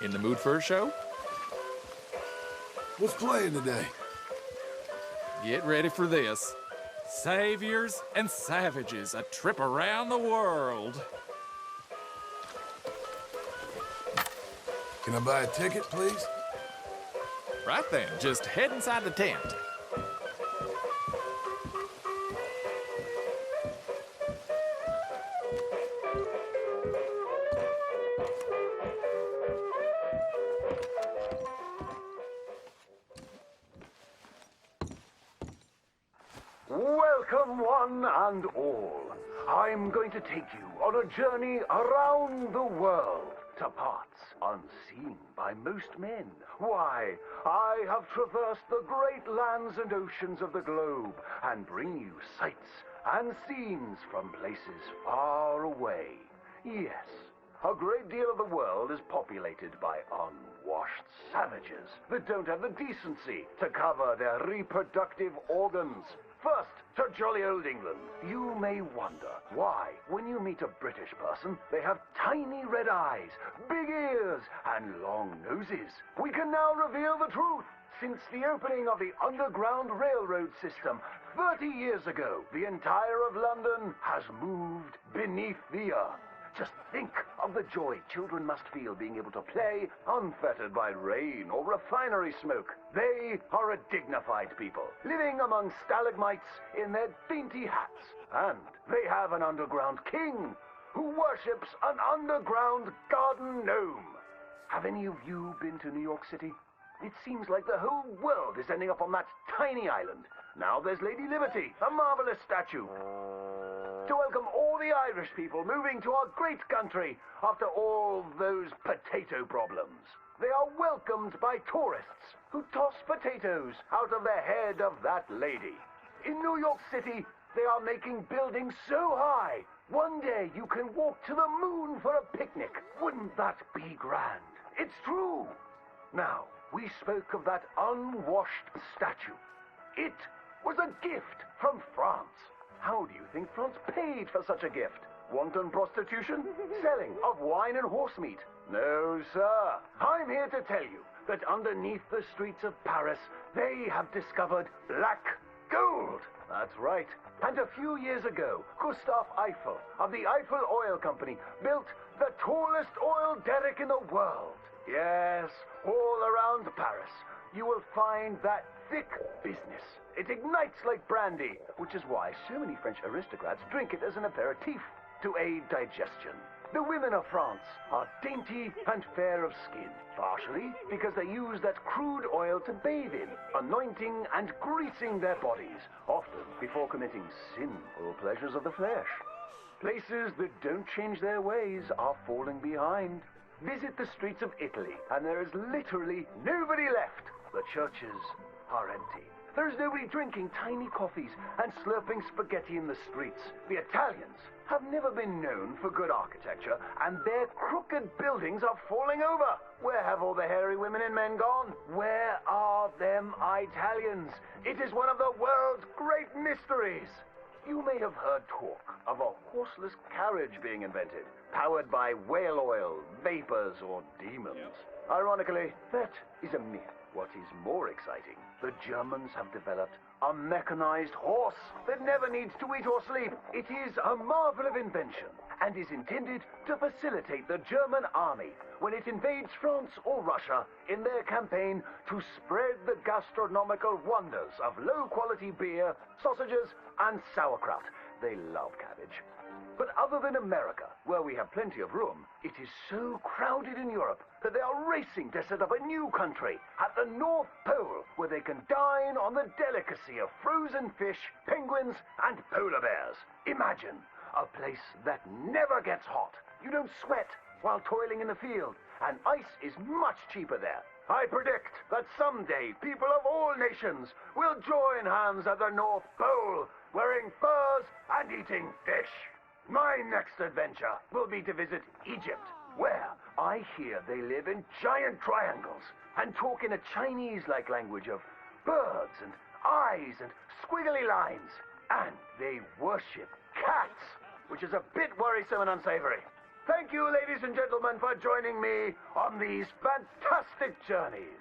In the mood for a show? What's playing today? Get ready for this. Saviors and Savages, a trip around the world. Can I buy a ticket, please? Right then, just head inside the tent. Welcome, one and all. I'm going to take you on a journey around the world to parts unseen by most men. Why, I have traversed the great lands and oceans of the globe and bring you sights and scenes from places far away. Yes, a great deal of the world is populated by unwashed savages that don't have the decency to cover their reproductive organs. First, to jolly old England. You may wonder why, when you meet a British person, they have tiny red eyes, big ears, and long noses. We can now reveal the truth. Since the opening of the Underground Railroad system 30 years ago, the entire of London has moved beneath the earth. Just think of the joy children must feel being able to play unfettered by rain or refinery smoke. They are a dignified people, living among stalagmites in their dainty hats. And they have an underground king who worships an underground garden gnome. Have any of you been to New York City? It seems like the whole world is ending up on that tiny island. Now there's Lady Liberty, a marvelous statue. To welcome all the Irish people moving to our great country after all those potato problems. They are welcomed by tourists who toss potatoes out of the head of that lady. In New York City, they are making buildings so high, one day you can walk to the moon for a picnic. Wouldn't that be grand? It's true. Now, we spoke of that unwashed statue. It was a gift from France. How do you think France paid for such a gift? Wanton prostitution? Selling of wine and horse meat? No, sir. I'm here to tell you that underneath the streets of Paris, they have discovered black gold. That's right. And a few years ago, Gustave Eiffel of the Eiffel Oil Company built the tallest oil derrick in the world. Yes, all around Paris, you will find that thick business. It ignites like brandy, which is why so many French aristocrats drink it as an aperitif to aid digestion. The women of France are dainty and fair of skin, partially because they use that crude oil to bathe in, anointing and greasing their bodies, often before committing sinful pleasures of the flesh. Places that don't change their ways are falling behind. Visit the streets of Italy, and there is literally nobody left. The churches are empty. There's nobody drinking tiny coffees and slurping spaghetti in the streets. The Italians have never been known for good architecture, and their crooked buildings are falling over. Where have all the hairy women and men gone? Where are them Italians? It is one of the world's great mysteries. You may have heard talk of a horseless carriage being invented, powered by whale oil, vapors, or demons. Ironically, that is a myth. What is more exciting, the Germans have developed a mechanized horse that never needs to eat or sleep. It is a marvel of invention and is intended to facilitate the German army when it invades France or Russia in their campaign to spread the gastronomical wonders of low-quality beer, sausages, and sauerkraut. They love cabbage. But other than America, where we have plenty of room, it is so crowded in Europe that they are racing to set up a new country at the North Pole where they can dine on the delicacy of frozen fish, penguins, and polar bears. Imagine a place that never gets hot. You don't sweat while toiling in the field, and ice is much cheaper there. I predict that someday people of all nations will join hands at the North Pole, wearing furs and eating fish. My next adventure will be to visit Egypt, where I hear they live in giant triangles and talk in a Chinese-like language of birds and eyes and squiggly lines. And they worship cats, which is a bit worrisome and unsavory. Thank you, ladies and gentlemen, for joining me on these fantastic journeys.